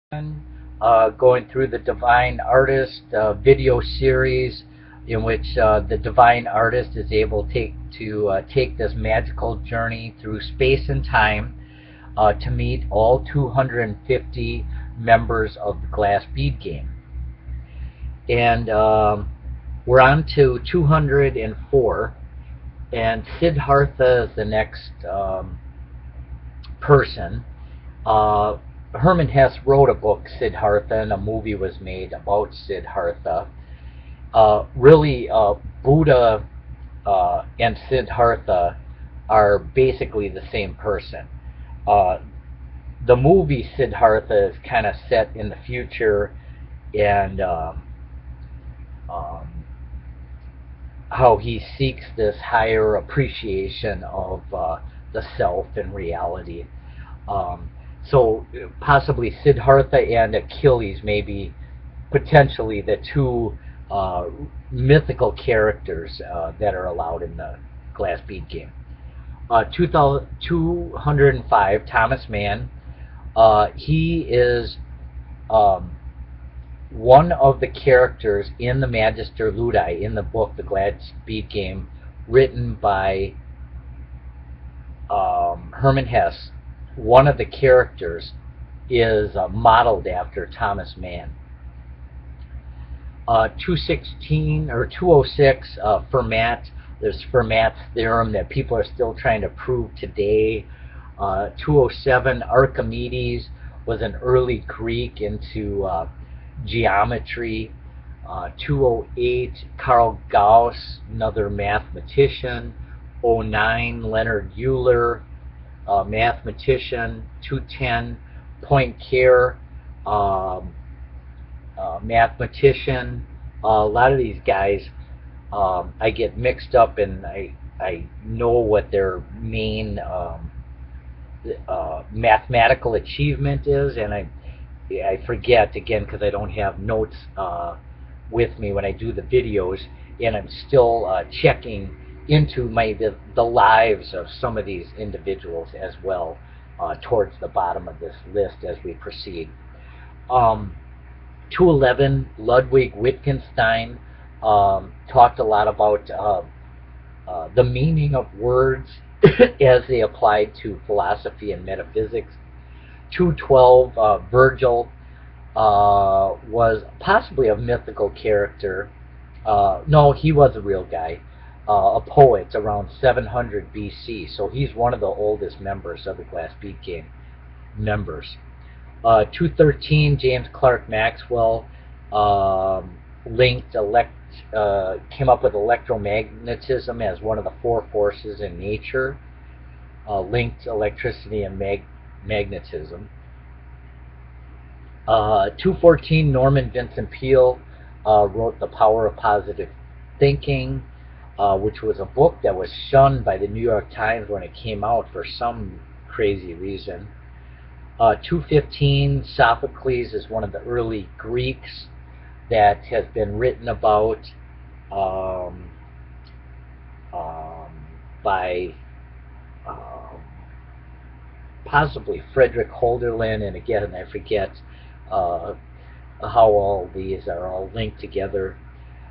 Going through the Divine Artist video series, in which the Divine Artist is able to take this magical journey through space and time to meet all 250 members of the glass bead game. And we're on to 204, and Siddhartha is the next person. Uh, Herman Hesse wrote a book, Siddhartha, and a movie was made about Siddhartha. Really, Buddha and Siddhartha are basically the same person. Uh, the movie Siddhartha is kind of set in the future, and um, how he seeks this higher appreciation of the self and reality. Um, so possibly Siddhartha and Achilles may be potentially the two uh, mythical characters that are allowed in the glass bead game. 205, Thomas Mann. He is um, one of the characters in the Magister Ludi, in the book The Glass Bead Game, written by Herman Hesse. One of the characters is modeled after Thomas Mann. 216 or 206, Fermat. There's Fermat's theorem that people are still trying to prove today. 207, Archimedes was an early Greek into geometry. 208, Carl Gauss, another mathematician. 09, Leonard Euler, mathematician. 210, Poincaré, mathematician. A lot of these guys, I get mixed up, and I know what their main mathematical achievement is, and I forget again because I don't have notes with me when I do the videos, and I'm still checking into the lives of some of these individuals as well towards the bottom of this list as we proceed. 211, Ludwig Wittgenstein talked a lot about the meaning of words as they applied to philosophy and metaphysics. 212, Virgil was possibly a mythical character. No, he was a real guy, a poet around 700 BC, so he's one of the oldest members of the Glass Bead Game members. 213, James Clerk Maxwell came up with electromagnetism as one of the four forces in nature, linked electricity and magnetism. 214, Norman Vincent Peale wrote The Power of Positive Thinking, which was a book that was shunned by the New York Times when it came out for some crazy reason. 215, Sophocles is one of the early Greeks that has been written about by possibly Frederick Holderlin, and again I forget how all these are all linked together.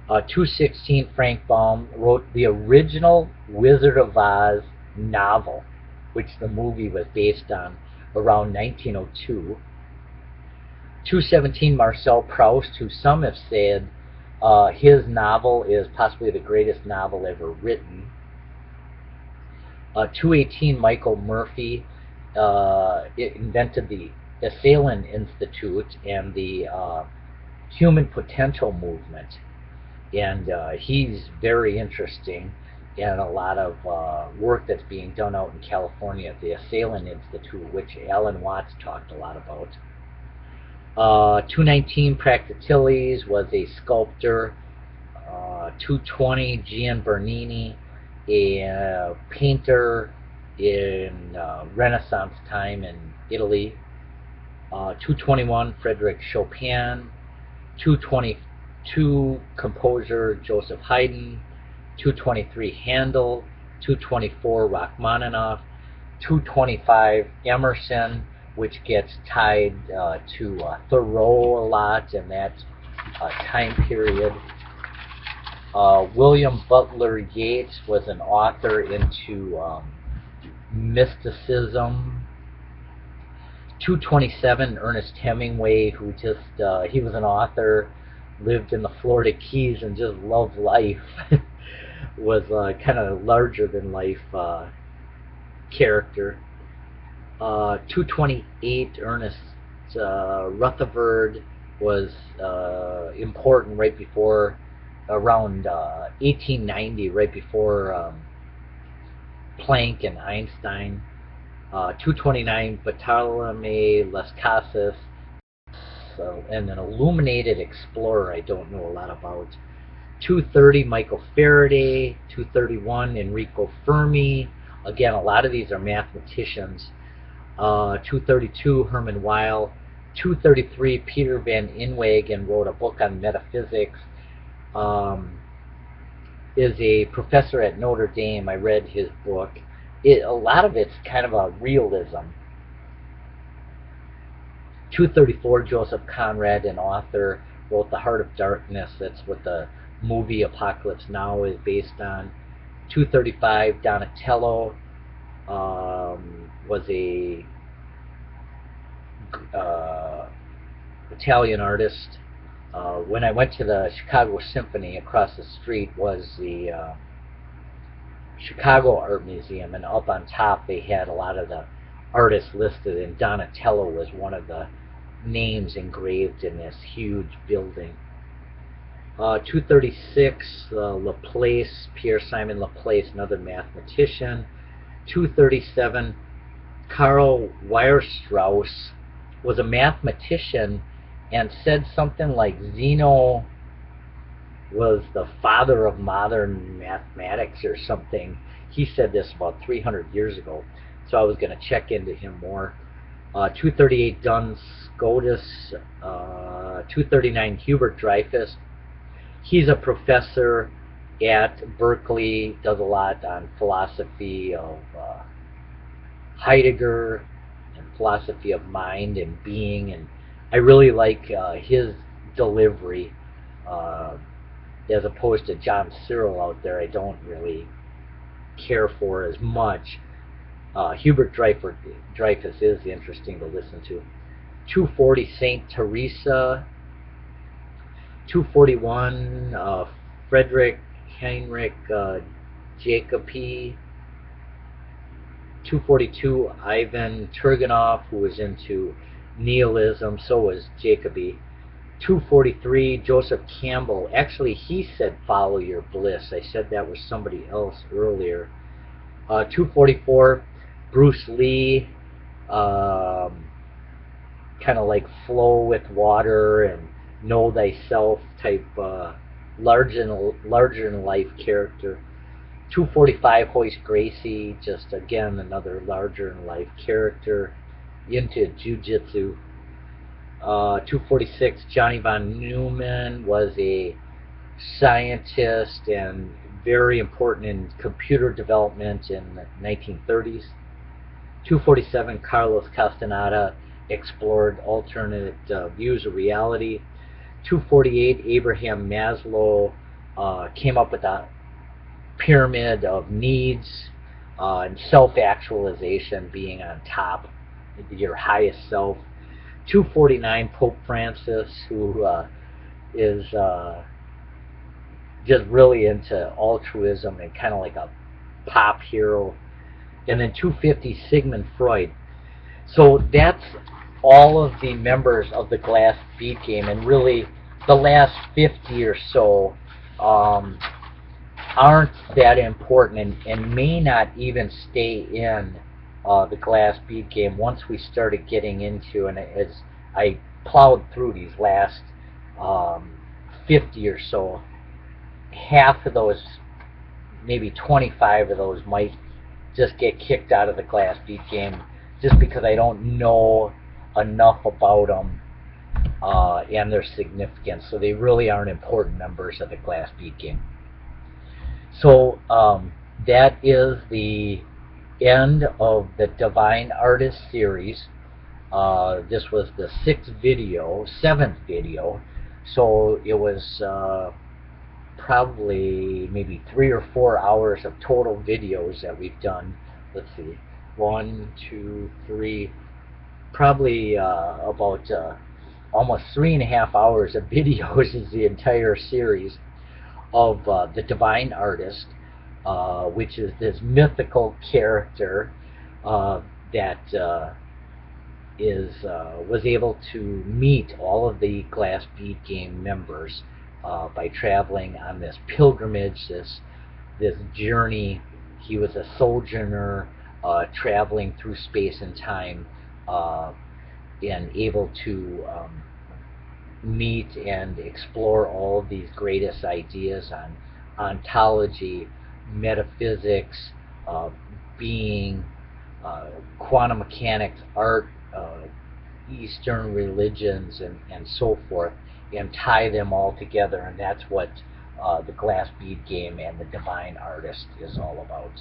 216, Frank Baum wrote the original Wizard of Oz novel, which the movie was based on, around 1902. 217, Marcel Proust, who some have said his novel is possibly the greatest novel ever written. 218, Michael Murphy invented the Esalen Institute and the Human Potential Movement, and he's very interesting, and a lot of work that's being done out in California at the Esalen Institute, which Alan Watts talked a lot about. 219, Praxiteles was a sculptor. 220, Gian Bernini, a painter in Renaissance time in Italy. 221, Frederick Chopin. 222, composer Joseph Haydn. 223, Handel. 224, Rachmaninoff. 225, Emerson. which gets tied to Thoreau a lot in that time period. William Butler Yeats was an author into mysticism. 227, Ernest Hemingway, who just, he was an author, lived in the Florida Keys and just loved life, was kind of larger than life character. 228, Ernest Rutherford was important right before, around 1890, right before Planck and Einstein. 229, Bartolome Las Casas, and an illuminated explorer I don't know a lot about. 230, Michael Faraday. 231, Enrico Fermi. Again, a lot of these are mathematicians. 232, Herman Weyl. 233, Peter van Inwagen wrote a book on metaphysics. Is a professor at Notre Dame. I read his book. A lot of it's kind of a realism. 234, Joseph Conrad, an author, wrote The Heart of Darkness. That's what the movie Apocalypse Now is based on. 235, Donatello was a Italian artist. When I went to the Chicago Symphony, across the street was the Chicago Art Museum, and up on top they had a lot of the artists listed, and Donatello was one of the names engraved in this huge building. 236, Laplace, Pierre-Simon Laplace, another mathematician. 237, Karl Weierstrass was a mathematician and said something like Zeno was the father of modern mathematics or something. He said this about 300 years ago, so I was going to check into him more. 238, Duns Scotus. 239, Hubert Dreyfus. He's a professor at Berkeley, does a lot on philosophy of Heidegger and philosophy of mind and being, and I really like his delivery. As opposed to John Cyril out there, I don't really care for as much. Hubert Dreyfus is interesting to listen to. 240, Saint Teresa. 241, Friedrich Heinrich Jacobi. 242, Ivan Turgenev, who was into nihilism, so was Jacobi. 243, Joseph Campbell. Actually, he said follow your bliss. I said that was somebody else earlier. 244, Bruce Lee. Kind of like flow with water and know thyself type larger-than-life character. 245, Hoist Gracie. Just again another larger-than-life character. Into jiu-jitsu. 246, Johnny von Neumann was a scientist and very important in computer development in the 1930s. 247, Carlos Castaneda explored alternate views of reality. 248, Abraham Maslow came up with a pyramid of needs and self-actualization being on top, your highest self. 249, Pope Francis, who is just really into altruism and kind of like a pop hero. And then 250, Sigmund Freud. So that's all of the members of the Glass Bead Game, and really the last 50 or so aren't that important and may not even stay in the Glass Bead Game once we started getting into, and as I plowed through these last 50 or so, half of those, maybe 25 of those might just get kicked out of the Glass Bead Game just because I don't know enough about them and their significance, so they really aren't important members of the Glass Bead Game. So that is the end of the Divine Artist series. This was the seventh video, so it was probably maybe 3 or 4 hours of total videos that we've done. Let's see, 1, 2, 3, probably about almost 3.5 hours of videos is the entire series of the Divine Artist, which is this mythical character that was able to meet all of the Glass Bead Game members by traveling on this pilgrimage, this journey. He was a sojourner traveling through space and time, and able to meet and explore all of these greatest ideas on ontology, metaphysics, being, quantum mechanics, art, Eastern religions, and so forth, and tie them all together. And that's what the Glass Bead Game and the Divine Artist is all about.